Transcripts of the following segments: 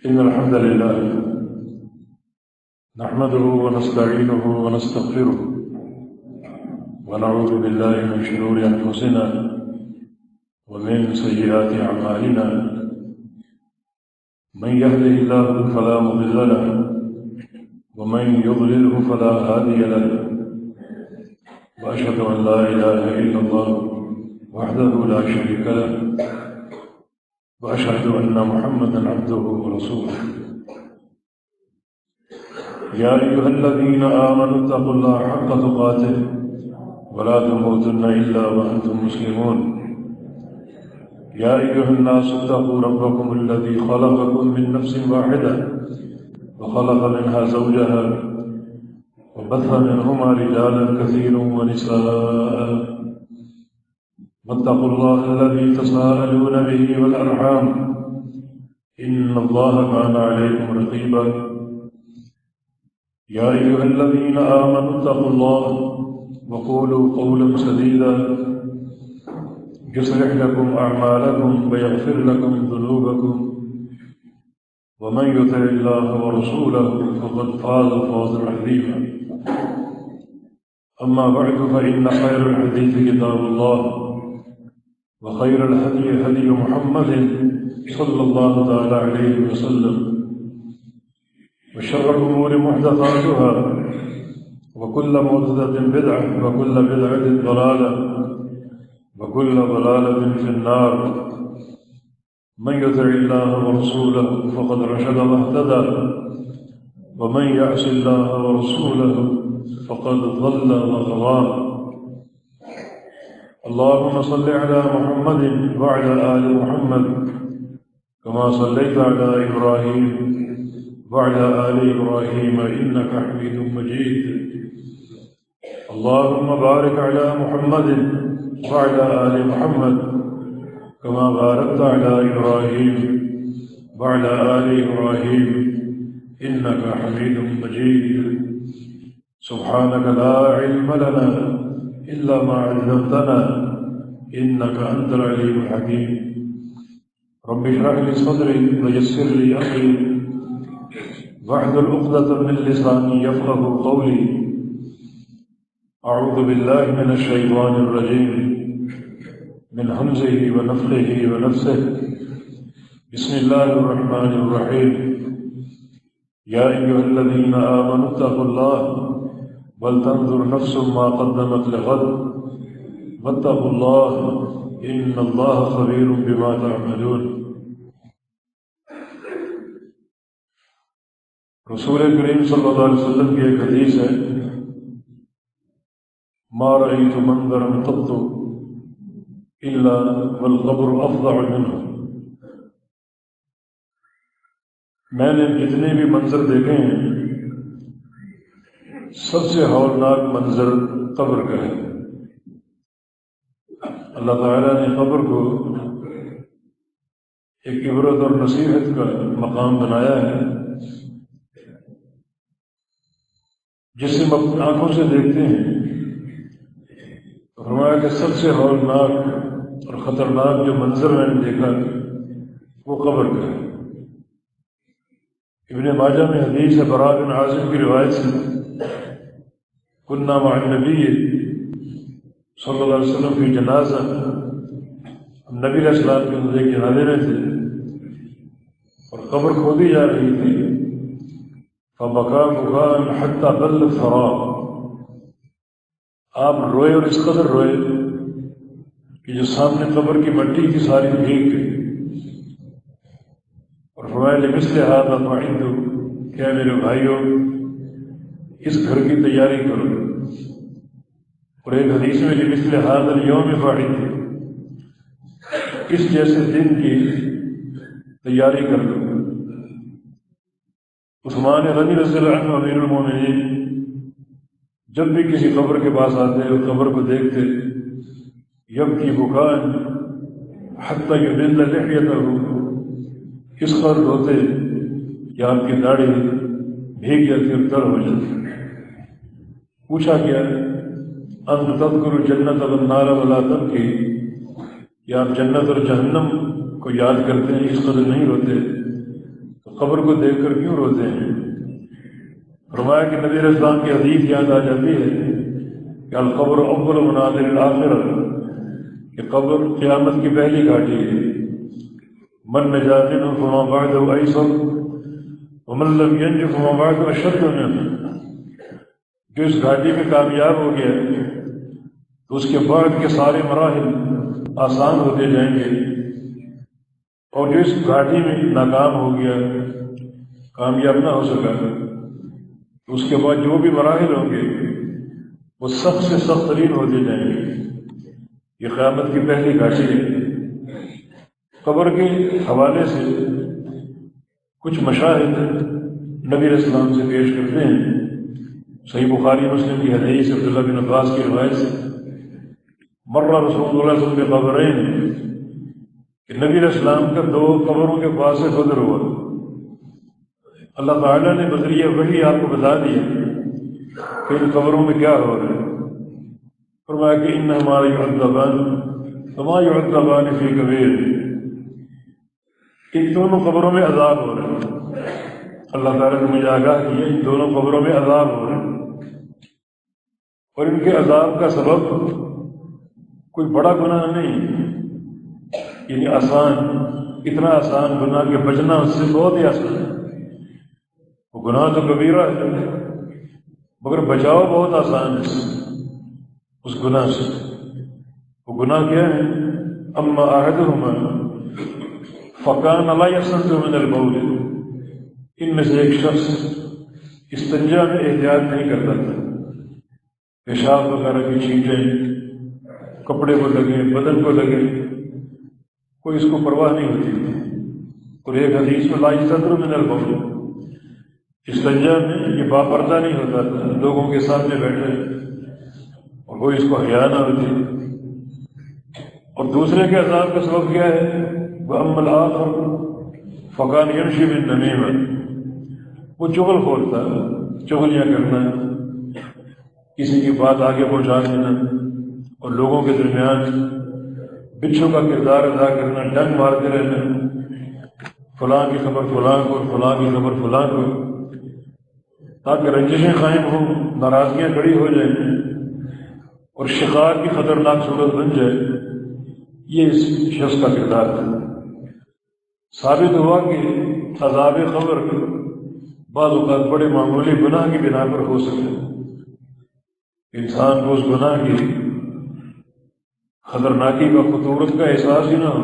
إن الحمد لله نحمده ونستعينه ونستغفره ونعوذ بالله من شرور أنفسنا ومن سيئات أعمالنا. من يهده الله فلا مضل له ومن يضلله فلا هادي له، وأشهد أن لا إله إلا الله وحده لا شريك له، وأشهد أن محمدا عبده ورسوله. يا أيها الذين آمنوا اتقوا الله حق تقاته ولا تموتن إلا وأنتم مسلمون. يا أيها الناس اتقوا ربكم الذي خلقكم من نفس واحدة وخلق منها زوجها وبث منهما رجالا كثيرا ونساء، واتقوا الله الذي تساءلون به والأرحام إن الله كان عليكم رقيبا. يا أيها الذين آمنوا اتقوا الله وقولوا قولا سديدا يصلح لكم أعمالكم ويغفر لكم ذنوبكم، ومن يطع الله ورسوله فقد فاز فوزا عظيما. أما بعد، فإن خير الحديث كتاب الله، وخير الهدي هدي محمد صلى الله تعالى عليه وسلم، وشر الأمور محدثاتها، وكل محدثة بدعة، وكل بدعة ضلالة، وكل ضلالة في النار. من يطع الله ورسوله فقد رشد واهتدى، ومن يعص الله ورسوله فقد ضل وغوى. اللهم صل على محمد وعلى آل محمد كما صليت على إبراهيم وعلى آل إبراهيم إنك حميد مجيد. اللهم بارك على محمد وعلى آل محمد كما باركت على إبراهيم وعلى آل إبراهيم إنك حميد مجيد. سبحانك لا علم لنا إلا ما علمتنا إنك أنت العليم الحكيم. رب اشرح لي صدري ويسر لي أمري واحلل عقدة من لساني يفقهوا قولي. أعوذ بالله من الشيطان الرجيم من همزه ونفخه ونفسه. بسم الله الرحمن الرحيم. يا أيها الذين آمنوا اتقوا الله ولتنظر نفس ما قدمت لغد واتقوا الله إن الله خبير بما تعملون. رسول کریم صلی اللہ علیہ وسلم کی ایک حدیث ہے، ما رأيت منظرا قط إلا والقبر أفظع منه. میں نے جتنے بھی منظر دیکھے ہیں، سب سے ہولناک منظر قبر کا ہے. اللہ تعالیٰ نے قبر کو ایک عبرت اور نصیحت کا مقام بنایا ہے، جسے ہم اپنی آنکھوں سے دیکھتے ہیں. فرمایا کہ سب سے ہولناک اور خطرناک جو منظر میں نے دیکھا وہ قبر کا ہے. ابن ماجہ میں حدیث ہے، براء بن عازب کی روایت سے، كنا مع النبی صلی اللہ علیہ وسلم فی جنازہ، ہم نبی علیہ السلام کے اندر ایک جنازے میں تھے اور قبر کھودی جا رہی تھی. فبکا بکاء حتی بل الثرى، آپ روئے اور اس قدر روئے کہ جو سامنے قبر کی مٹی کی ساری بھیگ گئی. اور فرمایا لمثل ھذا فاعدوا، کیا میرے بھائیوں اس گھر کی تیاری کرو. اور ایک حدیث میں لمثل ھذا اليوم فاعدوا، اس جیسے دن کی تیاری کر لو. عثمان غنی رضی اللہ عنہ امیر المومنین جب بھی کسی قبر کے پاس آتے اور قبر کو دیکھتے، یبکی بکاء حتی یبل لحیتہ، اس قدر روتے کہ آپ کی داڑھی بھیگ جاتی اور تر ہو جاتی. پوچھا گیا انت تذکر الجنت والنار ولا تبکی، کہ آپ جنت اور جہنم کو یاد کرتے ہیں، اس قدر نہیں روتے. تو قبر کو دیکھ کر کیوں روتے ہیں؟ فرمایا کہ نبی علیہ السلام کی حدیث یاد آ جاتی ہے کہ القبر اول منازل الآخرہ، کہ قبر قیامت کی پہلی گھاٹی ہے۔ من نجا منہ فما بعدہ ایسر ومن لم ینج فما بعدہ اشد منہ، جو اس گھاٹی میں کامیاب ہو گیا تو اس کے بعد کے سارے مراحل آسان ہوتے جائیں گے، اور جو اس گھاٹی میں ناکام ہو گیا، کامیاب نہ ہو سکا، تو اس کے بعد جو بھی مراحل ہوں گے وہ سخت سے سخت ترین ہوتے جائیں گے۔ یہ قیامت کی پہلی گھاٹی ہے۔ قبر کے حوالے سے کچھ مشاہد نبی علیہ السلام سے پیش کرتے ہیں۔ صحیح بخاری مسلم کی حدیث عبداللہ بن عباس کی روایت سے، مر رسول اللہ صلی اللہ علیہ وسلم بقبرین، کہ نبی علیہ السلام کا دو قبروں کے پاس سے گزر ہوا۔ اللہ تعالیٰ نے بذریعہ وحی آپ کو بتا دیا کہ ان قبروں میں کیا ہو رہا ہے۔ فرمایا کہ انہما یعذبان کما یعذبان فی کبیر، ان دونوں قبروں میں عذاب ہو رہا ہے۔ اللہ تعالیٰ نے مجھے آگاہ کیا ان دونوں قبروں میں عذاب ہو رہا ہے، اور ان کے عذاب کا سبب کوئی بڑا گناہ نہیں، یعنی آسان، اتنا آسان گناہ کہ بچنا اس سے بہت ہی آسان ہے۔ وہ گناہ تو کبیرہ ہے مگر بچاؤ بہت آسان ہے اس گناہ سے۔ وہ گناہ کیا ہے؟ اما احدہما فکان لا یستنزہ من البول، ان میں سے ایک شخص استنجا میں احتیاط نہیں کرتا تھا، پیشاب وغیرہ کی چھینٹیں کپڑے کو لگے، بدن کو لگے، کوئی اس کو پرواہ نہیں ہوتی تھی۔ اور ایک حدیث میں لا یستتر من البول، استنجا میں یہ باپردہ نہیں ہوتا تھا، لوگوں کے سامنے بیٹھے اور کوئی اس کو حیا نہ ہوتی۔ اور دوسرے کے عذاب کا سبب کیا ہے؟ وَأَمَّا الْآخَرُ فَكَانَ يَمْشِي بِالنَّمِيمَةِ، وہ چغل خور تھا، چغلیاں کرنا، کسی کی بات آگے پہنچا دینا، اور لوگوں کے درمیان بچھو کا کردار ادا کرنا، ڈنگ مارتے رہنا، فلاں کی خبر فلاں کو، فلاں کی خبر فلاں کو، تاکہ رنجشیں قائم ہوں، ناراضگیاں کھڑی ہو جائیں اور شکار کی خطرناک صورت بن جائے۔ یہ اس شخص کا کردار تھا۔ ثابت ہوا کہ عذاب قبر بعض اوقات بڑے معمولی گناہ کی بنا پر ہو سکتے ہیں۔ انسان کو اس گناہ کی خطرناکی کا، خطورت کا احساس ہی نہ ہو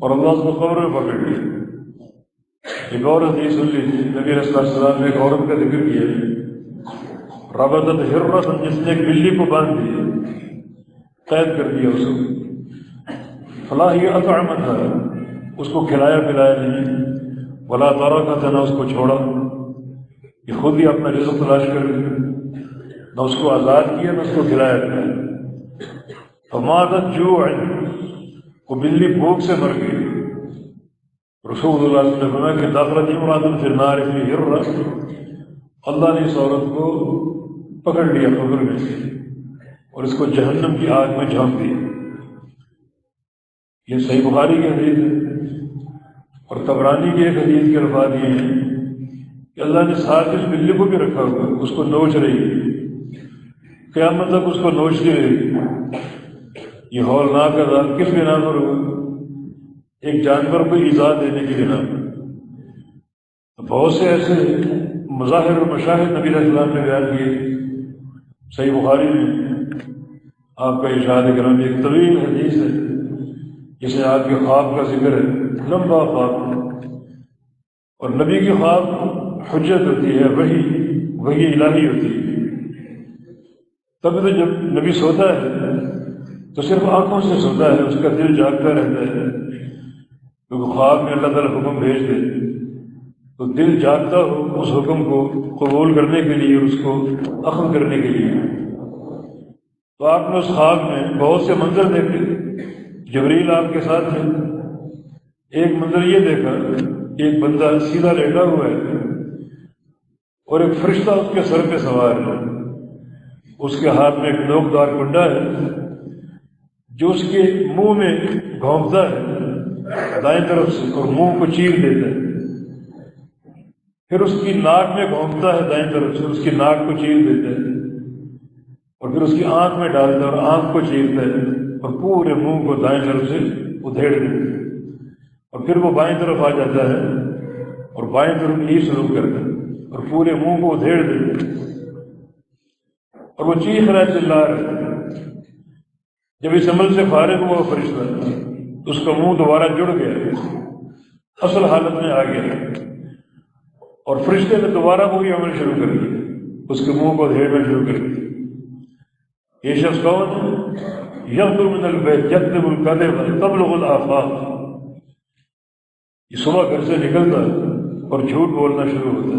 اور اللہ اس کو قبر میں پکڑ لیا۔ ایک اور حدیث سن لیجیے، نبی علیہ السلام نے ایک عورت کا ذکر کیا، ربطت حرۃ، جس نے ایک بلی کو باندھ دیا، قید کر دیا اس کو، فلا ہی اطعمتھا، اس کو کھلایا پلایا نہیں، ولا ترکتھا، نہ اس کو چھوڑا، یہ خود ہی اپنا رزق تلاش کر لیا، نہ اس کو آزاد کیا نہ اس کو کھلایا پلایا۔ فماتت جوعا، وہ بلی بھوک سے مر گئی۔ رسول اللہ صلی اللہ علیہ وسلم نے فرمایا کہ دخلت امرأۃ فی النار فی ہرہ، اللہ نے اس عورت کو پکڑ لیا قبر میں سے اور اس کو جہنم کی آگ میں جھونک دیا۔ یہ صحیح بخاری کی حدیث ہے، اور طبرانی کی ایک حدیث کے الفاظ یہ ہیں کہ اللہ نے ساتھ اس بلی کو بھی رکھا ہوا، اس کو نوچ رہی ہے، قیامت تک اس کو نوچتی رہے گی۔ یہ ہولناک عذاب کس بنا پر ہوا؟ ایک جانور کو ایذا دینے کی بنا پر۔ بہت سے ایسے مظاہر اور مشاہد نبی علیہ السلام نے بیان کیے۔ صحیح بخاری میں آپ کا ارشاد کرام، ایک طویل حدیث ہے جسے آپ کے خواب کا ذکر ہے، لمبا خواب، اور نبی کی خواب حجت ہوتی ہے، وحی الہی ہوتی ہے۔ تب تو جب نبی سوتا ہے تو صرف آنکھوں سے سوتا ہے، اس کا دل جاگتا رہتا ہے، کیونکہ خواب میں اللہ تعالیٰ حکم بھیج دے تو دل جاگتا ہو اس حکم کو قبول کرنے کے لیے اور اس کو اخذ کرنے کے لیے۔ تو آپ نے اس خواب میں بہت سے منظر دیکھے، جبریل آپ کے ساتھ ہیں۔ ایک منظر یہ دیکھا، ایک بندہ سیدھا لیٹا ہوا ہے اور ایک فرشتہ اس کے سر پہ سوار ہے، اس کے ہاتھ میں ایک نوکدار کنڈا ہے جو اس کے منہ میں گھونپتا ہے دائیں طرف سے اور منہ کو چیر دیتا ہے۔ پھر اس کی ناک میں گھونپتا ہے دائیں طرف سے، اس کی ناک کو چیر دیتا ہے، اور پھر اس کی آنکھ میں ڈالتا ہے اور آنکھ کو چیرتا ہے، اور پورے منہ کو دائیں طرف سے ادھیڑ دیتا ہے، اور پھر وہ بائیں طرف آ جاتا ہے اور بائیں طرف یہی سلوک کرتا ہے اور پورے منہ کو ادھیڑ دیتا ہے، اور وہ چیخ رہا ہے، چلا رہا ہے۔ جب اس عمل سے فارغ ہوا فرشتہ تو اس کا منہ دوبارہ جڑ گیا، اصل حالت میں آ گیا، اور فرشتے نے دوبارہ وہی عمل شروع کر دیا، اس کے منہ کو ادھیڑنا شروع کر دیا۔ یہ شخص کون ہے؟ یغدو من البیت یکذب الکذب تبلغ الآفاق، یہ صبح گھر سے نکلتا اور جھوٹ بولنا شروع ہوتا،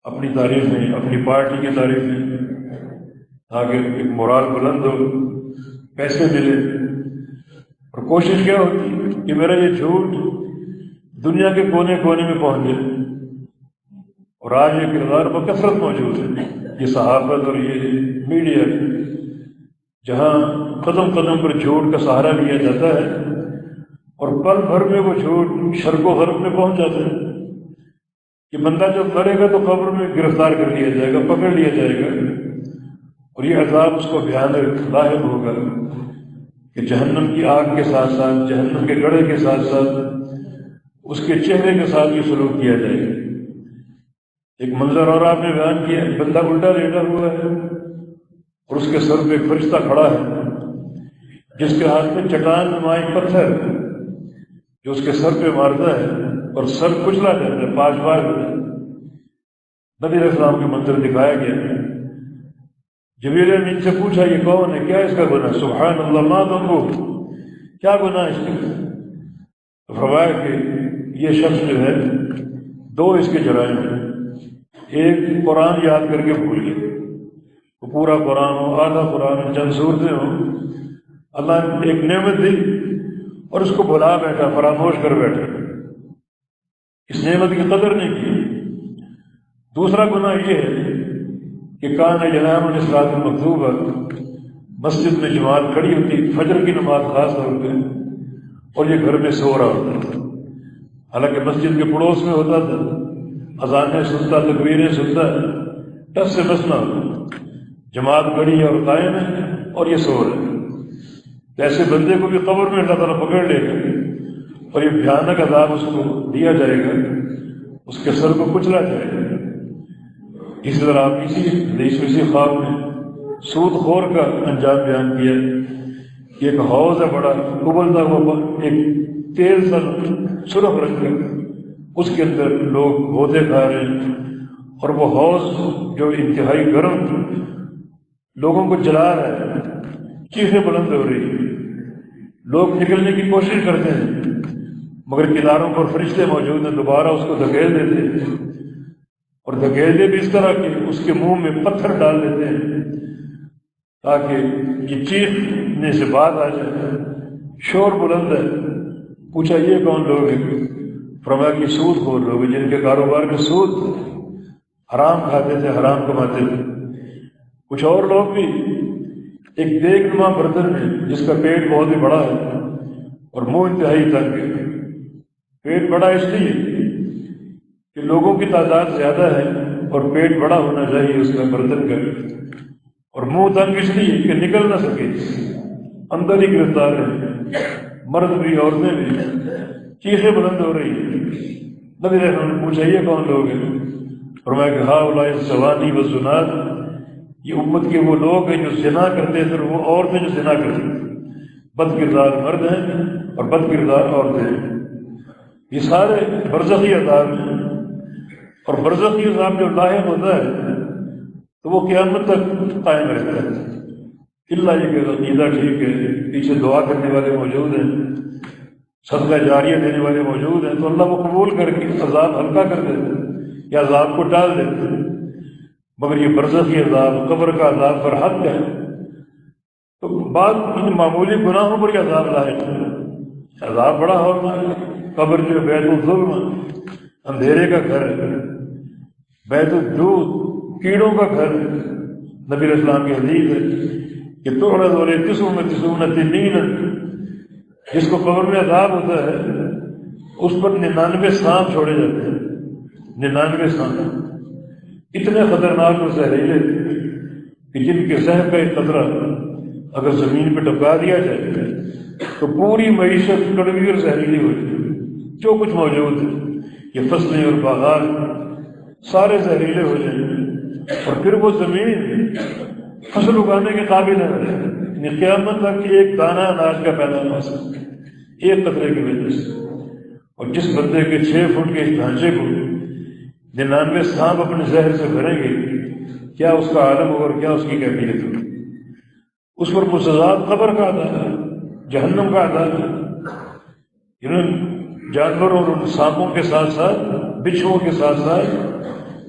اپنی تعریف میں، اپنی پارٹی کی تعریف میں، تاکہ ایک مورال بلند ہو، پیسے ملے، اور کوشش کیا ہوتی کہ میرا یہ جھوٹ دنیا کے کونے کونے میں پہنچ جائے۔ اور آج یہ کردار بکثرت موجود ہے، یہ صحافت اور یہ میڈیا، جہاں قدم قدم پر جھوٹ کا سہارا لیا جاتا ہے، اور پل بھر میں وہ جھوٹ شرق و غرب میں پہنچ جاتا ہے کہ بندہ جب مرے گا تو قبر میں گرفتار کر لیا جائے گا، پکڑ لیا جائے گا، اور یہ عذاب اس کو بھیانک لاحق ہوگا کہ جہنم کی آگ کے ساتھ ساتھ، جہنم کے گڑھے کے ساتھ ساتھ اس کے چہرے کے ساتھ یہ سلوک کیا جائے گا۔ ایک منظر اور آپ نے بیان کیا، بندہ الٹا لیٹا ہوا ہے اور اس کے سر پہ ایک فرشتہ کھڑا ہے جس کے ہاتھ میں چٹان نمائی پتھر جو اس کے سر پہ مارتا ہے اور سر کچلا جاتا ہے، 5 بار نبی علیہ السلام کے منظر دکھایا گیا۔ جبریل امین سے پوچھا یہ کون ہے، کیا اس کا گناہ؟ سبحان اللہ ما ذنبہ، کیا گناہ اس کا؟ فرمایا کہ یہ شخص جو ہے 2 اس کے جرائم ہیں، ایک قرآن یاد کر کے بھول گیا، وہ پورا قرآن ہو، آدھا قرآن، چند صورتیں ہوں، اللہ نے ایک نعمت دی اور اس کو بھلا بیٹھا، فراموش کر بیٹھا، اس نعمت کی قدر نہیں کی۔ دوسرا گناہ یہ ہے کہ کان ینام عن الصلاۃ المکتوبہ، مسجد میں جماعت کھڑی ہوتی، فجر کی نماز خاص طور پہ، اور یہ گھر میں سو رہا ہوتا تھا، حالانکہ مسجد کے پڑوس میں ہوتا تھا، اذانیں سنتا، تکبیریں سنتا، ٹس سے بس نہ ہوتا، جماعت کھڑی ہے اور قائم ہے اور یہ سو رہا ہے۔ تو ایسے بندے کو بھی قبر میں اللہ تعالیٰ پکڑ لے گا اور یہ بھیانک عذاب اس کو دیا جائے گا، اس کے سر کو کچلا جائے گا۔ اسی طرح آپ اسی خواب میں سود خور کا انجام بیان کیا کہ ایک حوض ہے بڑا ابلتا ہوا، ایک تیل سا سرخ رنگ کا، اس کے اندر لوگ غوطے کھا رہے ہیں، اور وہ حوض جو انتہائی گرم لوگوں کو جلا رہا ہے، چیخیں بلند ہو رہی ہیں، لوگ نکلنے کی کوشش کرتے ہیں مگر کناروں پر فرشتے موجود ہیں، دوبارہ اس کو دھکیل دیتے ہیں، اور دھکیلتے بھی اس طرح کہ اس کے منہ میں پتھر ڈال دیتے ہیں تاکہ یہ چیخنے سے بات آ جائے، شور بلند ہے۔ پوچھا یہ کون لوگ ہیں؟ فرمایا کہ سود خور لوگ ہیں، جن کے کاروبار میں سود، حرام کھاتے تھے، حرام کماتے تھے۔ کچھ اور لوگ بھی ایک دیگ نما برتن میں، جس کا پیٹ بہت ہی بڑا ہے اور منہ انتہائی تنگ ہے، پیٹ بڑا اس لیے کہ لوگوں کی تعداد زیادہ ہے اور پیٹ بڑا ہونا چاہیے اس کا برتن کا، اور منہ تنگ اس لیے کہ نکل نہ سکے، اندر ہی گرفتار ہے، مرد بھی عورتیں بھی، چیخیں بلند ہو رہی ہیں۔ نبی علیہ السلام نے پوچھا یہ کون لوگ ہیں؟ فرمایا کہ ہؤلاء الزوانی والزنات، یہ امت کے وہ لوگ ہیں جو زنا کرتے تھے، اور وہ عورتیں جو زنا کرتی تھیں، بد کردار مرد ہیں اور بد کردار عورتیں ہیں۔ یہ سارے برزخی عذاب ہیں، اور برزخی عذاب جو لاحق ہوتا ہے تو وہ قیامت تک قائم رہتا ہے، اللہ یہ کہ عقیدہ ٹھیک ہے، پیچھے دعا کرنے والے موجود ہیں، صدقہ جاریہ دینے والے موجود ہیں، تو اللہ وہ قبول کر کے عذاب ہلکا کر دیتے ہیں یا عذاب کو ٹال دیتے ہیں۔ مگر یہ برزخی عذاب، قبر کا عذاب پر حد ہے، تو بعض ان معمولی گناہوں پر یہ عذاب لاحق ہے، عذاب بڑا ہونا ہے۔ قبر جو بیت الظلم، اندھیرے کا گھر ہے، بیت الجود، کیڑوں کا گھر ہے۔ نبی علیہ السلام کی حدیث ہے کہ تعرض علیہ تسعون تنین، جس کو قبر میں عذاب ہوتا ہے اس پر 99 سانپ چھوڑے جاتے ہیں، 99 سانپ اتنے خطرناک اور زہریلے کہ جن کے زہر کا ایک قطرہ اگر زمین پہ ٹپکا دیا جائے تو پوری معیشت کڑوی اور زہریلی ہو جائے، جو کچھ موجود ہے یہ فصلیں اور باغات سارے زہریلے ہو جائیں، اور پھر وہ زمین فصل اگانے کے قابل نہ رہے، یعنی قیامت تک ایک دانہ اناج کا پیدا نہ ہو سکے ایک قطرے کی وجہ سے۔ اور جس بندے کے 6 فٹ کے اس ڈھانچے کو 99 سانپ اپنے زہر سے بھریں گے، کیا اس کا عالم ہوگا اور کیا اس کی کیفیت ہوگی؟ اس پر مسزاد قبر کا عذاب ہے، جہنم کا عذاب ہے۔ جانوروں اور ان سانپوں کے ساتھ ساتھ بچھوؤں کے ساتھ ساتھ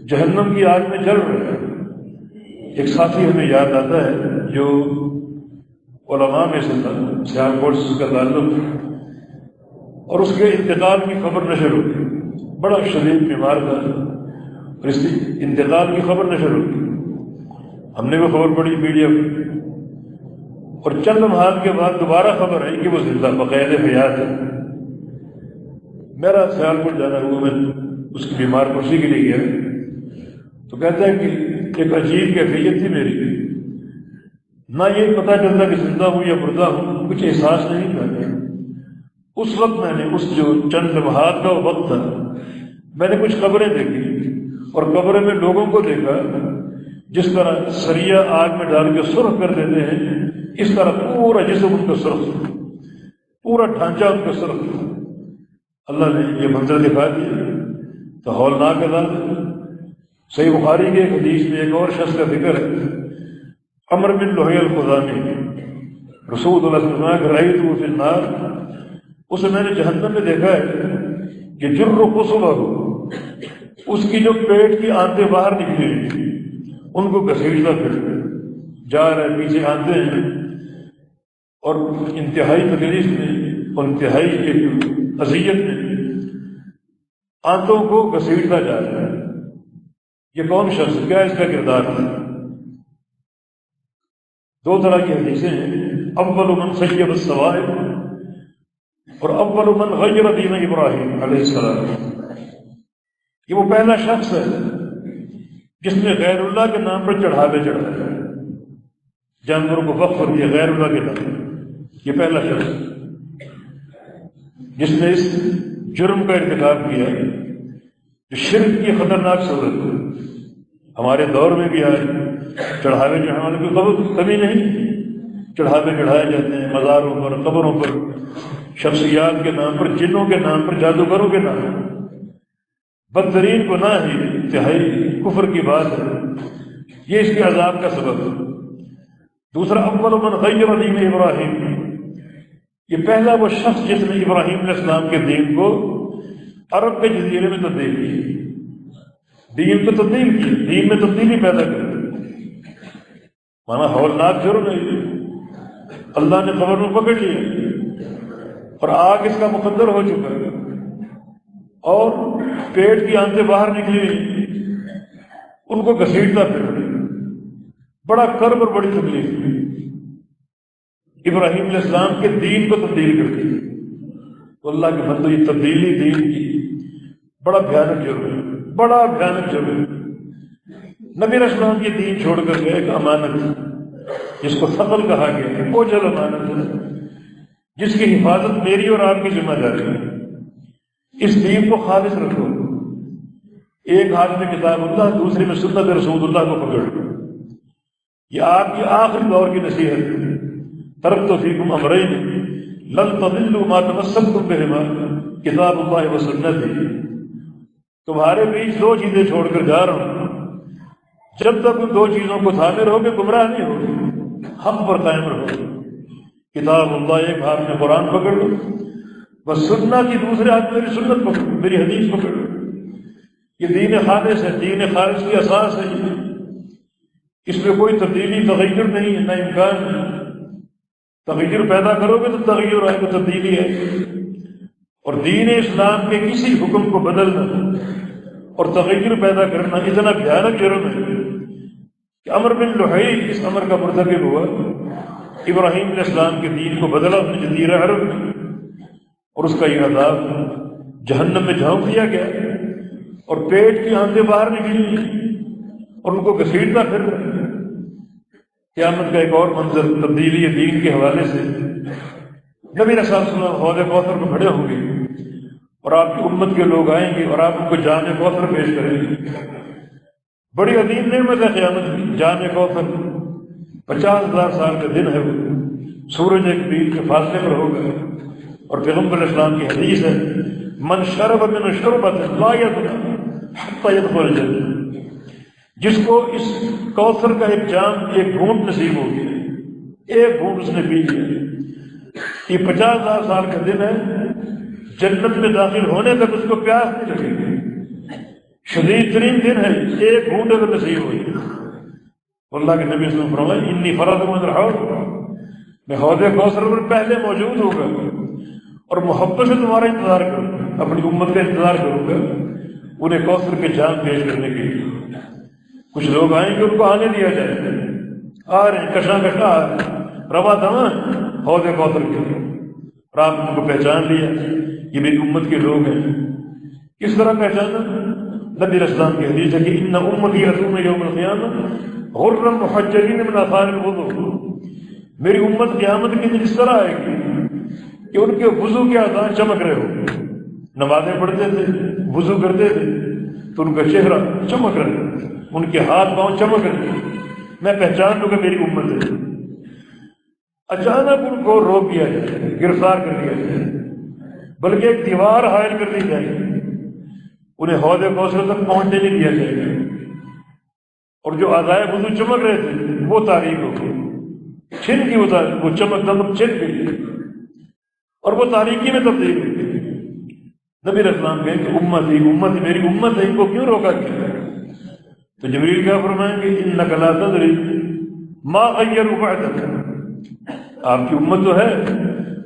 جہنم کی آگ میں جل رہے ہیں۔ ایک ساتھی ہمیں یاد آتا ہے جو علماء میں سے تھا، سیال کوٹ سے اس کا تعلق، اور اس کے انتقال کی خبر نشر ہو گئی، بڑا شدید بیمار تھا اور اس کی انتقال کی خبر نشر ہو گئی۔ ہم نے وہ خبر پڑھی میڈیا پر، اور چند لمحات کے بعد دوبارہ خبر آئی کہ وہ زندہ بقید حیات ہے۔ میرا سیالکوٹ جانا ہوا، میں اس کی بیمار پرسی کے لیے گیا تو کہتا ہے کہ ایک عجیب کیفیت تھی میری، نہ یہ پتہ چلتا کہ زندہ ہوں یا مردہ ہوں، کچھ احساس نہیں تھا۔ اس وقت میں نے اس جو چند لمحات کا وقت تھا، میں نے کچھ خبریں دیکھی اور خبریں میں لوگوں کو دیکھا جس طرح سریا آگ میں ڈال کے سرخ کر دیتے ہیں، اس طرح پورا جسم ان کا سرخ، پورا ڈھانچہ ان کا سرخ۔ اللہ نے یہ منظر دکھا دیا تو ہولناک عذاب ہے۔ صحیح بخاری کے ایک حدیث میں ایک اور شخص کا ذکر ہے، عمر بن لحی الخزامی، رسول اللہ صلی اللہ علیہ وسلم رأیتہ فی النار، اسے میں نے جہنم میں دیکھا ہے کہ جر قصبہ، اس کی جو پیٹ کی آنتیں باہر نکلی ان کو گھسیٹتا پھر جا رہے، پیچھے آنتے ہیں اور انتہائی تکلیف میں اور انتہائی اذیت میں آنتوں کو گھسیٹتا جا رہا ہے۔ یہ کون شخص، کیا اس کا کردار ہے؟ 2 طرح کی حدیثیں ہیں، اول من سیب السوائب اور اول من غیر دین ابراہیم علیہ السلام۔ یہ وہ پہلا شخص ہے جس نے غیر اللہ کے نام پر چڑھاوے چڑھائے، جانوروں کو وقف کر دیا غیر اللہ کے نام۔ یہ پہلا شخص جس نے اس جرم کا ارتکاب کیا، جو شرک کی خطرناک صورت ہے۔ ہمارے دور میں بھی آئے چڑھاوے چڑھانے کی کمی نہیں، چڑھاوے چڑھائے جاتے ہیں مزاروں پر، قبروں پر، شخصیات کے نام پر، جنوں کے نام پر، جادوگروں کے نام پر۔ بدترین گناہ ہی انتہائی کفر کی بات ہے، یہ اس کے عذاب کا سبب ہے۔ دوسرا، اول من غیر دین ابراہیم، یہ پہلا وہ شخص جس نے ابراہیم علیہ السلام کے دین کو عرب کے جزیرے میں تبدیل کی، دین کو تبدیل کی، دین میں تبدیلی پیدا کر، مانا ہولناک جرم ہے۔ اللہ نے خبر میں پکڑ لیا اور آگ اس کا مقدر ہو چکا ہے، اور پیٹ کی آنتیں باہر نکلی ان کو گھسیٹتا پھر، بڑا کرب اور بڑی تکلیف۔ ابراہیم علیہ السلام کے دین کو تبدیل کر دی تو اللہ کے بندو، یہ تبدیلی دین کی بڑا بھیانک جرم ہے، بڑا بھیانک جرم ہے۔ نبی علیہ السلام یہ دین چھوڑ کر گئے، ایک امانت جس کو ثقل کہا گیا ہے، بوجھل امانت ہے جس کی حفاظت میری اور آپ کی ذمہ داری ہے۔ اس دین کو خالص رکھو، ایک ہاتھ میں کتاب اللہ، دوسرے میں سنت رسول اللہ کو پکڑو۔ یہ آپ کی آخری دور کی نصیحت ہے۔ ترکت فیکم امرین لن تضلوا ما تمسکتم بہما کتاب اللہ و سنتی، تمہارے بیچ 2 چیزیں چھوڑ کر جا رہا ہوں، جب تک ان 2 چیزوں کو تھامے رہو گے گمراہ نہیں ہوگے، حق پر قائم رہو۔ کتاب اللہ، ایک ہاتھ میں قرآن پکڑ لو، بس سنت کی دوسرے ہاتھ میری سنت پکڑو، میری حدیث پکڑو۔ یہ دین خالص ہے، دین خالص کی اساس ہے، اس میں کوئی تبدیلی تغیر نہیں ہے، نہ امکان ہے۔ تغیر پیدا کرو گے تو تغیر آئے گا، تبدیلی ہے۔ اور دین اسلام کے کسی حکم کو بدلنا اور تغیر پیدا کرنا اتنا بھیانک جرم ہے کہ عمر بن لحی اس امر کا مرتکب ہوا۔ ابراہیم علیہ السلام کے دین کو بدلا اپنے جزیرہ عرب میں، اور اس کا یہ عذاب جہنم میں جھونک دیا گیا، اور پیٹ کی آنتیں باہر نکلی اور ان کو گھسیٹتا پھر رہا ہے۔ قیامت کا ایک اور منظر تبدیلی دین کے حوالے سے، نبی رسول اللہ صلی اللہ علیہ وسلم حوض کوثر میں کھڑے ہوں گے اور آپ کی امت کے لوگ آئیں گے اور آپ ان کو جام کوثر پیش کریں گے۔ بڑی عظیم نعمت ہے قیامت کی جام کوثر، 50,000 سال کا دن ہے، وہ سورج ایک میل کے فاصلے پر ہوگا، اور پیغمبر علیہ السلام کی حدیث ہے من شرب من شربۃ لا یظمأ حتی یدخل الجنہ، جس کو اس کوثر کا ایک جام ایک گھونٹ نصیب ہو گیا، ایک گھونٹ اس نے پی لیا، یہ 50,000 سال کا دن ہے، جنت میں داخل ہونے تک اس کو پیاس نہیں لگے گی، شدید ترین دن ہے، ایک گھونٹ اگر نصیب ہوئی۔ اللہ کے نبی صلی اللہ علیہ وسلم فرمائے انی فرض من الحوض، میں حوض کوثر پر پہلے موجود ہوگا اور محبت سے تمہارا انتظار کروں گا، اپنی امت کا انتظار کروں گا انہیں کوثر کے جام پیش کرنے کے لیے۔ کچھ لوگ آئیں گے ان کو آنے دیا جائے، آ رہے ہیں کشاں کشاں آ رہے ہیں، رواں دواں حوض کوثر کے لیے، اور آپ ان کو پہچان لیا یہ میری امت کے لوگ ہیں۔ کس طرح پہچانا؟ نبی علیہ السلام کی حدیث ہے کہ ان امتی یأتون یوم القیامہ غرا محجلین من آثار الوضوء، میری امت قیامت کے دن اس طرح آئے گی کہ ان کے وضو کے آثار چمک رہے ہو، نمازیں پڑھتے تھے، وضو کرتے تھے تو ان کا چہرہ چمک رہا ہے، ان کے ہاتھ پاؤں چمک رہے، میں پہچان لوں گا میری امت ہے۔ اچانک ان کو روک دیا جائے، گرفتار کر دیا جائے، بلکہ ایک دیوار حائل کر دی جائے گی، انہیں حوض کوثر تک پہنچنے نہیں دیا جائے گا، اور جو اعضائے وضو چمک رہے تھے وہ تاریک ہو گئی، چھن کی وہ چمک دمک چھن گئی اور وہ تاریکی میں تبدیل ہو گئی۔ نبی علیہ السلام کہیں کہ امت میری امت ہے، ان کو کیوں روکا گیا؟ تو جبریل کیا فرمائیں گے انک لا تدری ما غیروا بعدک، آپ کی امت تو ہے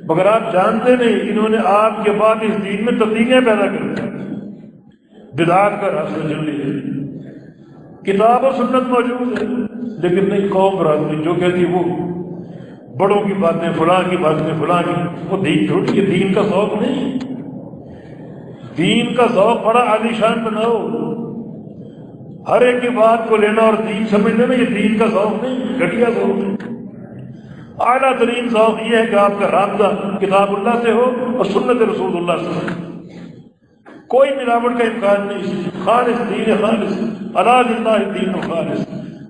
مگر آپ جانتے نہیں انہوں نے آپ کے بعد اس دین میں تبدیلیاں پیدا کر دی، بدعات کا راستہ چل لیا۔ کتاب و سنت موجود ہے لیکن نہیں، قوم برادری جو کہتی وہ بڑوں کی باتیں، فلاں کی باتیں، فلاں کی، وہ دین چھوٹی، یہ دین کا ذوق نہیں، دین کا ذوق بڑا عالیشان بناؤ، ہر ایک کی بات کو لینا اور دین سمجھ لینا، یہ دین کا ذوق نہیں، گھٹیا ذوق ہے۔ اعلیٰ ترین ذوق یہ ہے کہ آپ کا رابطہ کتاب اللہ سے ہو اور سنت رسول اللہ سے، کوئی ملاوٹ کا امکان نہیں، خالص دین خالص، الا للہ الدین خالص،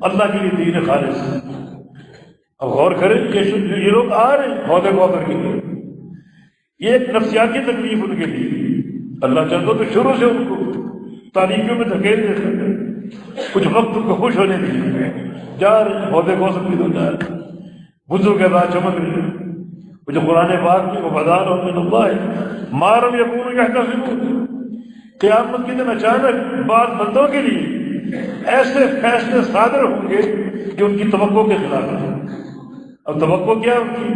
اللہ کے لیے دین خالص۔ اب غور کریں یہ لوگ آ رہے ہیں حوض کوثر کے لیے، یہ ایک نفسیاتی تکلیف ان کے لیے، اللہ چاہتا تو شروع سے ان کو تاریکیوں میں دھکیل دیتا، کچھ وقت ان کو خوش ہونے دیے، جا رہے ہیں حوض کوثر کی طرف جا رہے ہیں، وضو کے بعد چمک رہے ہیں، وہ جو قرآن پاک کی وفادار من اللہ ما لم یکونوا یحتسبون، قیامت کے دن اچانک بعض بندوں کے لیے ایسے فیصلے صادر ہوں گے جو ان کی توقع کے خلاف ہیں۔ اب توقع کیا ان کی؟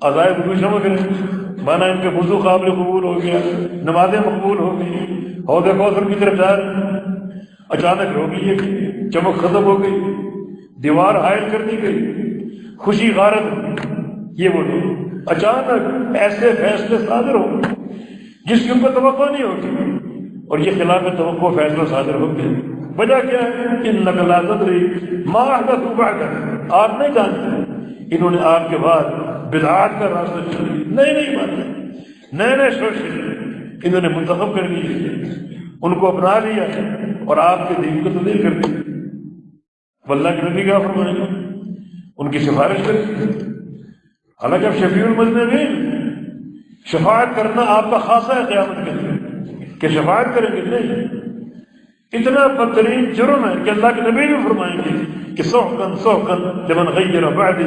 اعضائے وضو چمک رہے، مانا ان کے وضو قابل قبول ہو گیا، نمازیں مقبول ہو گئی، حوض کوثر کی طرف جا رہے ہیں، اچانک روک لیے گئے، چمک ختم ہو گئی، دیوار حائل کر دی گئی، خوشی غارت، یہ وہ لوگ اچانک ایسے فیصلے صادر ہوں گے جس کی ان کو توقع نہیں ہوگی، اور یہ خلاف توقع فیصلہ صادر ہو گیا۔ وجہ کیا ہے؟ انک لا تدری ما احدثوا بعدک، آپ نہیں جانتے انہوں نے آپ کے بعد بدعات کا راستہ چلی، نئی باتیں، نئے شوشے انہوں نے منتخب کر لیے، ان کو اپنا لیا اور آپ کے دین کو تبدیل کر دیا۔ واللہ کے نبی کیا فرمائیں گے؟ ان کی سفارش کریں، حالانکہ اب شفیع المذنبین، شفاعت کرنا آپ کا خاصہ ہے قیامت کے دن کہ شفاعت کریں گے، نہیں، اتنا بدترین جرم ہے کہ اللہ کے نبی بھی فرمائیں گے کہ سحقاً سحقاً لمن غیر بعدی،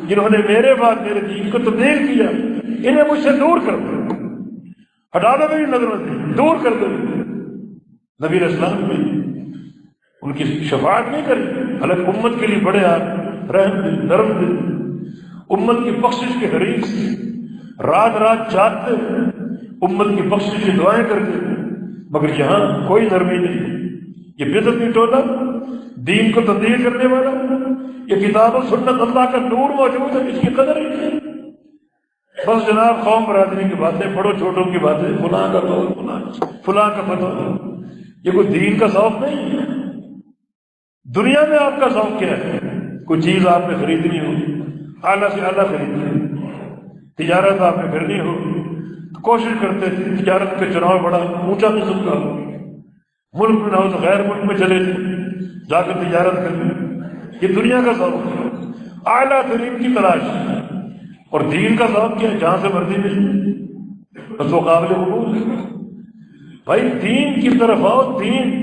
جنہوں نے میرے بعد میرے دین کو تبدیل کیا، انہیں مجھ سے دور کر دو، ہٹا دو میری نظروں سے، دور کر دو۔ نبی علیہ السلام بھی ان کی شفاعت نہیں کریں، حالانکہ امت کے لیے بڑے آپ رحم دل، نرم دل، امت کی بخشش کے حریص، رات رات جاگتے امت کی بخشش کی دعائیں کرتے، مگر یہاں کوئی نرمی نہیں۔ یہ بدعتی ٹولہ دین کو تبدیل کرنے والا، یہ کتاب و سنت اللہ کا نور موجود ہے، اس کی قدر ہی نہیں۔ بس جناب قوم برادری کی باتیں، بڑوں چھوٹوں کی باتیں، فلاں کا قول، فلاں کا فتویٰ، یہ کوئی دین کا ذوق نہیں ہے۔ دنیا میں آپ کا ذوق کیا ہے؟ کوئی چیز آپ نے خریدنی ہو، اعلیٰ سے اعلیٰ خریدنی ہو، تجارت آپ نے کرنی ہو تو کوشش کرتے تھے تجارت کا چناؤ بڑا اونچا قسم کا ہو، ملک میں نہ ہو تو غیر ملک میں چلے تھے جا کر تجارت کرنے۔ یہ دنیا کا ذوق ہے، اعلیٰ ترین کی تلاش ہے۔ اور دین کا ذوق کیا ہے؟ جہاں سے مرضی ملے بس وہ قابل قبول ہے۔ بھائی دین کی طرف آؤ، دین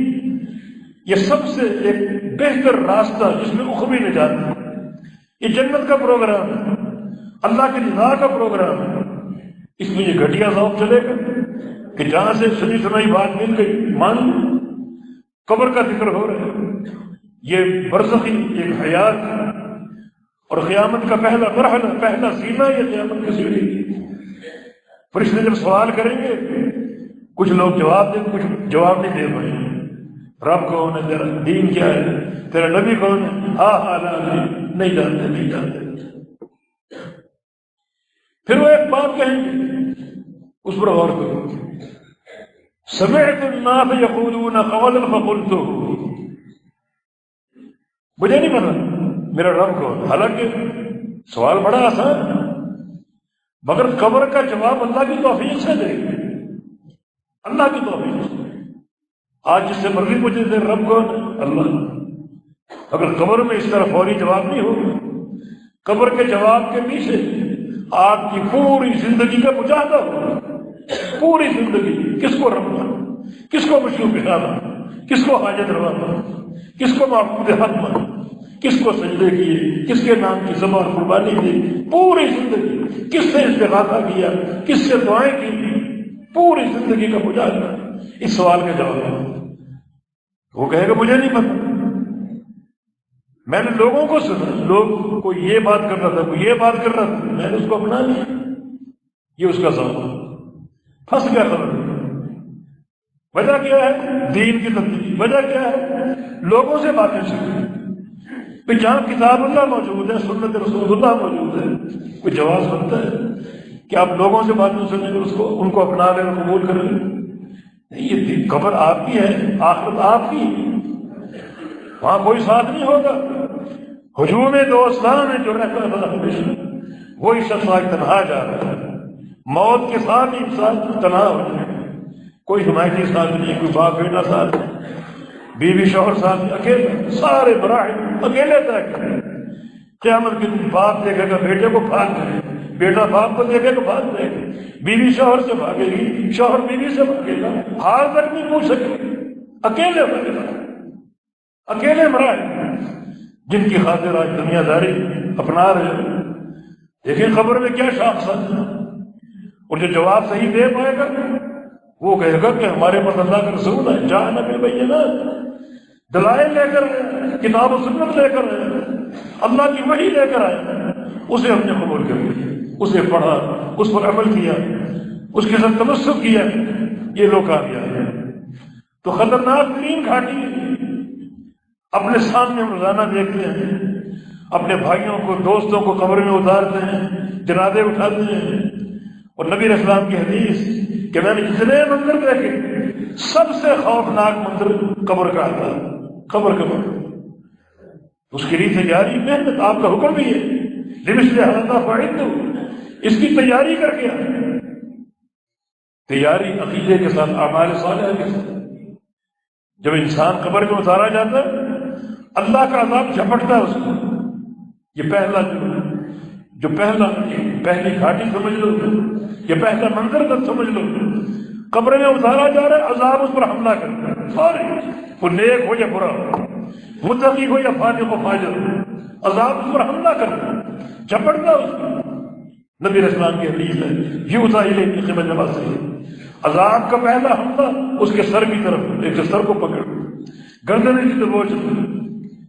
یہ سب سے ایک بہتر راستہ جس میں اخروی نجات ہے۔ یہ جنت کا پروگرام ہے، اللہ کی رضا کا پروگرام ہے۔ اس میں یہ گھٹیا ذوق چلے گا کہ جہاں سے سنی سنائی بات مل گئی مان لو۔ قبر کا ذکر ہو رہا ہے، یہ برزخی ایک حیات ہے، اور قیامت کا پہلا مرحلہ، پہلا سینہ یہ قیامت کی سیڑھی۔ فرشتے جب سوال کریں گے کچھ لوگ جواب دیں، کچھ جواب نہیں دے پائیں۔ رب کون ہے تیرا، دین کیا ہے، تیرا نبی کون ہے، ہاں نہیں جانتے، نہیں جانتے۔ پھر وہ ایک بات کہیں گے، اس پر غور کرو، سمعت الناس یقولون قولا فقلتہ، مجھے نہیں پتا میرا رب کون۔ حالانکہ سوال بڑا آسان ہے، مگر قبر کا جواب اللہ کی توفیق سے دے، اللہ کی توفیق سے۔ آج جس سے مرضی پوچھے تھے رب کون ہے، اللہ۔ اگر قبر میں اس طرح فوری جواب نہیں ہوگا، قبر کے جواب کے پیچھے آپ کی پوری زندگی کا مجاہدہ ہوگا، پوری زندگی۔ کس کو رب مانا، کس کو مشروع بنانا، کس کو حاجت روا مانا، کس کو معبود حق مانا، کس کو سجدے کیے، کس کے نام کی زبان قربانی دی، پوری زندگی کس سے استغاثہ کیا، کس سے دعائیں کی، پوری زندگی کا مجاہدہ اس سوال کا جواب ہے۔ وہ کہے گا مجھے نہیں پتا، میں نے لوگوں کو سنا، لوگ کوئی یہ بات کر رہا تھا، کوئی یہ بات کر رہا تھا، میں نے اس کو اپنا لیا، یہ اس کا ذوق ہے۔ پھنس گیا خبر۔ وجہ کیا ہے؟ دین کی تبدیلی۔ وجہ کیا ہے؟ لوگوں سے باتیں سیکھیں۔ جہاں کتاب اللہ موجود ہے، سنت رسول اللہ موجود ہے، کوئی جواز بنتا ہے کہ آپ لوگوں سے باتیں سنیں گے، ان کو اپنا لیں، قبول کر لیں؟ نہیں، یہ قبر آپ کی ہے، آخرت آپ کی ہے، وہاں کوئی ساتھ نہیں ہوگا۔ ہجوم دوستان ہے جو رہتا تھا ہمیشہ، وہی شخص آج تنہا جا رہا ہے۔ موت کے ساتھ ہی انسان تنہا ہو جائے، کوئی حمایتی ساتھ نہیں، کوئی باپ بیٹا ساتھ نہیں، بیوی شوہر ساتھ نہیں، اکیلے، سارے مراحل اکیلے طے کریں۔ قیامت کے دن باپ دیکھے گا بیٹے کو بھاگ جائے، بیٹا باپ کو دیکھے گا بھاگ جائے گا، بیوی شوہر سے بھاگے گی، شوہر بیوی سے بھاگے گا، حال تک نہیں پوچھ سکے، اکیلے بھاگے گا، اکیلے مراحل جن کی خاطر آج دنیا داری اپنا رہے ہیں۔ دیکھیں قبر میں کیا شاخ ہے، اور جو جواب صحیح دے پائے گا وہ کہے گا کہ ہمارے پاس اللہ کا رسول ہے، جاءنا بالبینات، دلائل لے کر آئے، کتاب و سنت لے کر آئے، اللہ کی وحی لے کر آئے، اسے ہم نے قبول کر لیا، اسے پڑھا، اس پر عمل کیا، اس کے ساتھ تمسک کیا، یہ لوگ کامیاب ہیں۔ تو خطرناک ترین گھاٹی اپنے سامنے ہم روزانہ دیکھتے ہیں، اپنے بھائیوں کو، دوستوں کو قبر میں اتارتے ہیں، جنازے اٹھاتے ہیں، اور نبی علیہ السلام کی حدیث کہ میں نے جتنے منظر دیکھے سب سے خوفناک منظر قبر کا آتا ہے، قبر کا منظر۔ اس کی ری تیاری محنت، آپ کا حکم بھی ہے لمثل ھذا فاعدوا، اس کی تیاری کر کے آئے، تیاری عقیدے کے ساتھ، اعمال صالحہ کے ساتھ۔ جب انسان قبر میں اتارا جاتا ہے اللہ کا عذاب جھپٹتا ہے اس کو۔ یہ پہلا جو پہلی گھاٹی سمجھ لو، یہ پہلا منظر تک سمجھ لو، قبر میں اتارا جا رہا ہے، عذاب اس پر حملہ کرتا ہے، سارے، وہ نیک ہو یا برا ہو، متقی ہو یا فاجر و فاجر، عذاب اس پر حملہ کرتا ہے، جھپٹتا ہے اس کو۔ نبی علیہ السلام کی حدیث ہے یؤتی الیہ من قبل راسہ، عذاب کا پہلا حملہ اس کے سر کی طرف، ایک سر کو پکڑ گردن کی دبوچ،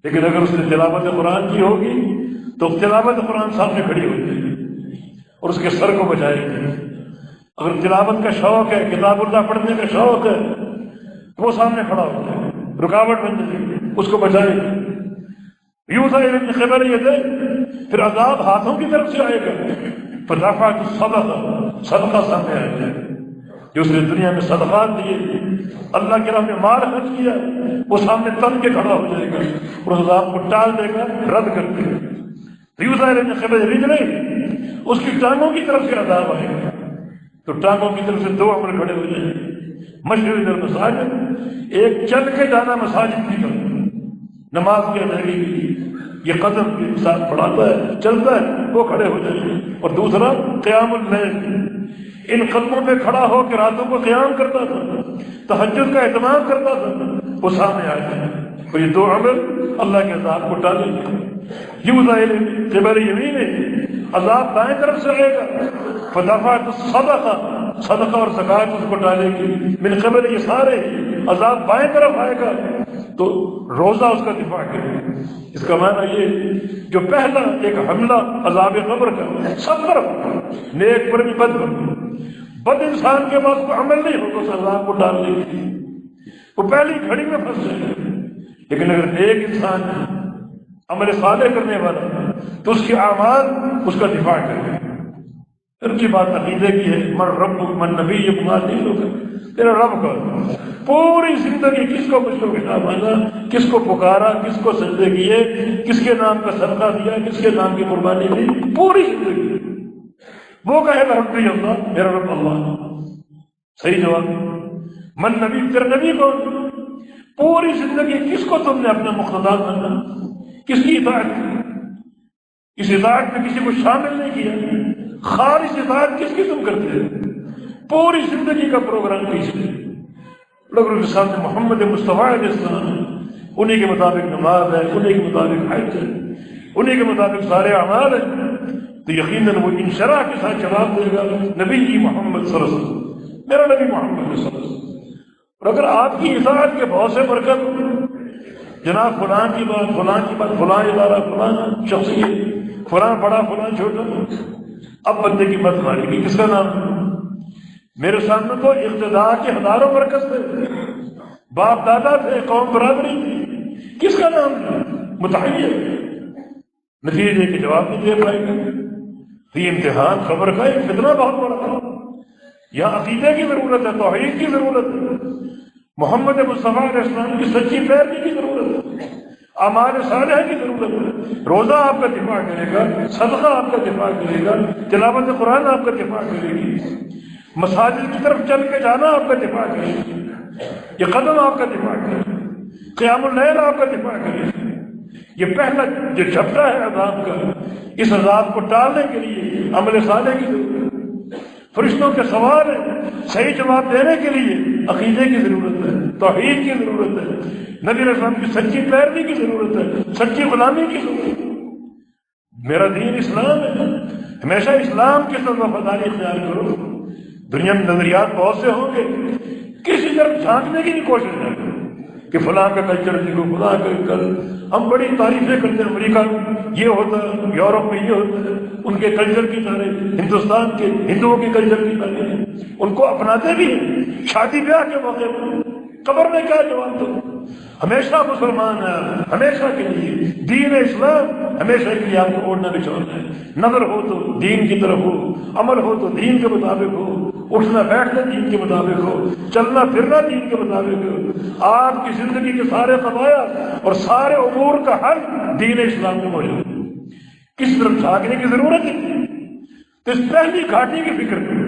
لیکن اگر اس نے تلاوت قرآن کی ہوگی تو تلاوت قرآن سامنے کھڑی ہو جائے گی اور اس کے سر کو بچائے گی۔ اگر تلاوت کا شوق ہے، کتاب اللہ پڑھنے کا شوق ہے تو وہ سامنے کھڑا ہو جائے گا، رکاوٹ بن جائے گی، اس کو بچائے گی۔ یوسف ابن خبر یہ تھے، پھر عذاب ہاتھوں کی طرف سے آئے گا، پھر رفعت الصدقہ، صدقہ سامنے آئے گا، جو اس نے دنیا میں صدقات دیے اللہ کی راہ میں مال خرچ کیا، وہ سامنے تن کے کھڑا ہو جائے گا اور اس عذاب کو ٹال دے گا، رد کر دے گا۔ اس کی ٹانگوں کی طرف سے عذاب آئے گا، تو ٹانگوں کی طرف سے دو عمل کھڑے ہو جائیں گے، مشرق ادھر مساجد، ایک چل کے جانا مساجد کی طرف نماز کی ادائیگی کے لیے، یہ قدم کے ساتھ پڑھاتا ہے، چلتا ہے، وہ کھڑے ہو جائیں گے۔ اور دوسرا قیام اللیل، ان قدموں پہ کھڑا ہو کے راتوں کو قیام کرتا تھا، تہجد کا اہتمام کرتا تھا، وہ سامنے آ جائے، اور یہ دو عمل اللہ کے عذاب کو ٹالیں گے۔ قبل یمین، عذاب دائیں طرف سے آئے گا، فدفعت الصدقہ، صدقہ اور زکوٰۃ اس کو ڈالے گی، من قبل یہ سارے عذاب بائیں طرف آئے گا تو روزہ اس کا دفاع کرے گا۔ اس کا معنی یہ جو پہلا ایک حملہ عذاب قبر کا سب طرف، نیک پر بھی بد پر، بد انسان کے پاس کوئی عمل نہیں ہوگا اس عذاب کو ڈالنے کے لیے، وہ پہلی گھڑی میں پھنس جائے گا۔ لیکن اگر نیک انسان عمل صالح کرنے والا تو اس کے اعمال اس کا دفاع کرے گا۔ پھر کی بات عقیدے کی ہے، من ربک من نبیک ما دینک، تیرا رب کا پوری زندگی کس کو مشکل کے نام مانا، کس کو پکارا، کس کو سجدے کیے، کس کے نام کا صدقہ دیا، کس کے نام کی قربانی دی، پوری زندگی وہ کہے گا ربی اللہ، میرا رب اللہ۔ صحیح جواب من نبی، تیرا نبی کون؟ پوری زندگی کس کو تم نے اپنا مقتدا مانا، کس کی اطاعت کی؟ اس اطاعت میں کسی کو شامل نہیں کیا، خالص اطاعت کس کی تم کرتے ہیں؟ پوری زندگی کا پروگرام پیچھے لوگ کے سامنے محمد مصطفیٰ علیہ السلام، انہی کے مطابق نماز ہے، انہی کے مطابق حج ہے، انہی کے مطابق سارے اعمال ہیں، تو یقیناً وہ انشراح کے ساتھ جواب دے گا نبی محمد صلی اللہ علیہ وسلم، میرا نبی محمد صلی اللہ علیہ وسلم۔ اور اگر آپ کی اطاعت کے بہت سے برکت، جناب فلاں کی بات، فلاں کی بات، فلاں ادارہ، فلاں شخصیت، فلاں بڑا، فلاں چھوٹا، اب بندے کی مت ماری کی کس کا نام؟ میرے سامنے تو اقتدار کے ہزاروں مرکز تھے، باپ دادا تھے، قوم برادری تھی، کس کا نام متعین؟ نتیجے کے جواب نہیں دے پائے گا۔ تو یہ امتحان خبر کا ایک فتنہ بہت بڑا تھا۔ یہاں عقیدے کی ضرورت ہے، توحید کی ضرورت ہے، محمد مصطفیٰ علیہ السلام کی سچی پیروی کی ضرورت ہے، اعمال صالحہ کی ضرورت ہے۔ روزہ آپ کا دفاع کرے گا، صدقہ آپ کا دفاع کرے گا، تلاوت قرآن آپ کا دفاع کرے گی، مساجد کی طرف چل کے جانا آپ کا دفاع کرے گی، یہ قدم آپ کا دفاع کرے گا، قیام اللیل آپ کا دفاع کرے گا۔ یہ پہلا جو جھپٹا ہے عذاب کا، اس عذاب کو ٹالنے کے لیے عمل صالح کی ضرورت ہے، فرشتوں کے سوال ہے، صحیح جواب دینے کے لیے عقیدے کی ضرورت ہے، توحید کی ضرورت ہے، نبی علیہ السلام کی سچی پیروی کی ضرورت ہے، سچی غلامی کی ضرورت ہے۔ میرا دین اسلام ہے، ہمیشہ اسلام کی طرف وفاداری اختیار کرو۔ دنیا میں نظریات بہت سے ہوں گے، کسی طرف جھانکنے کی بھی کوشش نہ کرو کہ فلاں کا کلچر دیکھو، فلاں کا کل ہم بڑی تعریفیں کرتے ہیں، امریکہ یہ ہوتا ہے، یورپ میں یہ ہوتا ہے، ان کے کلچر کی تعریف، ہندوستان کے ہندوؤں کے کلچر کی تعریف، ان کو اپناتے بھی ہیں، شادی بیاہ کے موقع پر، قبر میں کیا جواب دو؟ ہمیشہ مسلمان ہے، ہمیشہ کے لیے دین اسلام ہمیشہ کے لیے آپ کو اوڑھنا بچھوڑنا ہے۔ نظر ہو تو دین کی طرف ہو، عمل ہو تو دین کے مطابق ہو، اٹھنا بیٹھنا دین کے مطابق ہو، چلنا پھرنا دین کے مطابق ہو۔ آپ کی زندگی کے سارے قضایا اور سارے امور کا حل دین اسلام میں موجود ہے۔ کس طرف جھانکنے کی ضرورت ہے؟ تو اس پہلی گھاٹی کی فکر کریں،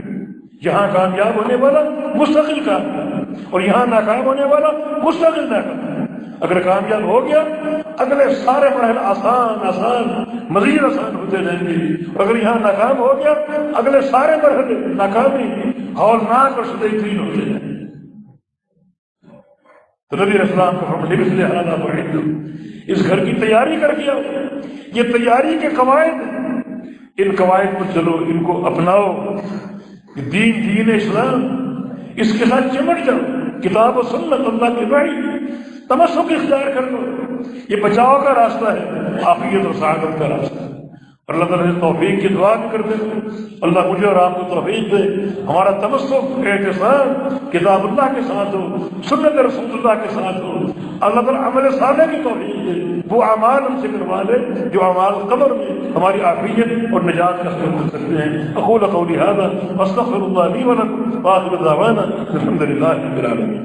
یہاں کامیاب ہونے والا مستقل کامیاب اور یہاں ناکام ہونے والا مستقل ناکام۔ اگر کامیاب ہو گیا اگلے سارے مراحل آسان آسان مزید آسان ہوتے جائیں گے، اور اگر یہاں ناکام ہو گیا اگلے سارے مرحلے ناکامی ہولناک اور شدید ترین ہوتے جائیں گے۔ تو نبی علیہ السلام کو ہم لبس لہذا پڑھیں، اس گھر کی تیاری کر کے آؤ، یہ تیاری کے قواعد، ان قواعد پر چلو، ان کو اپناؤ، دین اسلام، اس کے ساتھ چمٹ جاؤ، کتاب و سنت اللہ کی وحی تمسک اختیار کر لو۔ یہ بچاؤ کا راستہ ہے، عافیت اور سعادت کا راستہ ہے۔ اور اللہ تعالیٰ سے توفیق کی دعا بھی کرتے ہیں، اللہ مجھے اور آپ کو توفیق دے، ہمارا تمسک اعتصام کتاب اللہ کے ساتھ ہو، سنت رسول اللہ کے ساتھ ہو، اللہ تعالیٰ عمل صالح کی توفیق دے، وہ اعمال ہم سے کروا لے جو اعمال قبر میں ہماری عافیت اور نجات کا سبب ہو سکتے ہیں۔ اقول قولی ھذا واستغفر اللہ لی ولکم وآخر دعوانا الحمد للہ رب العالمین۔